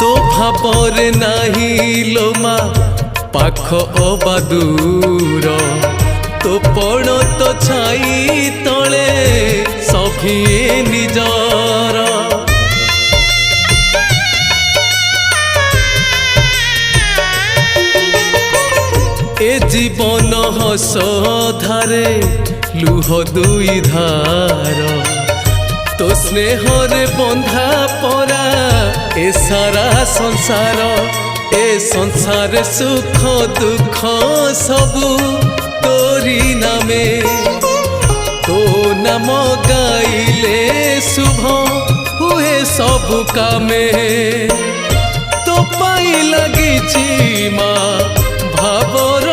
तो भावर नाही लो मा पाख अबा दूर तो पण तो छाई तले सखिए निजर ए जीवन हस धारे लुह दुई धार तो स्नेहर बंधा परा ए सारा संसार ए संसार सुख दुख सबू तोरी नामे तो नाम गाइले शुभ हुए सब कामे तो पाई लगी माँ भावर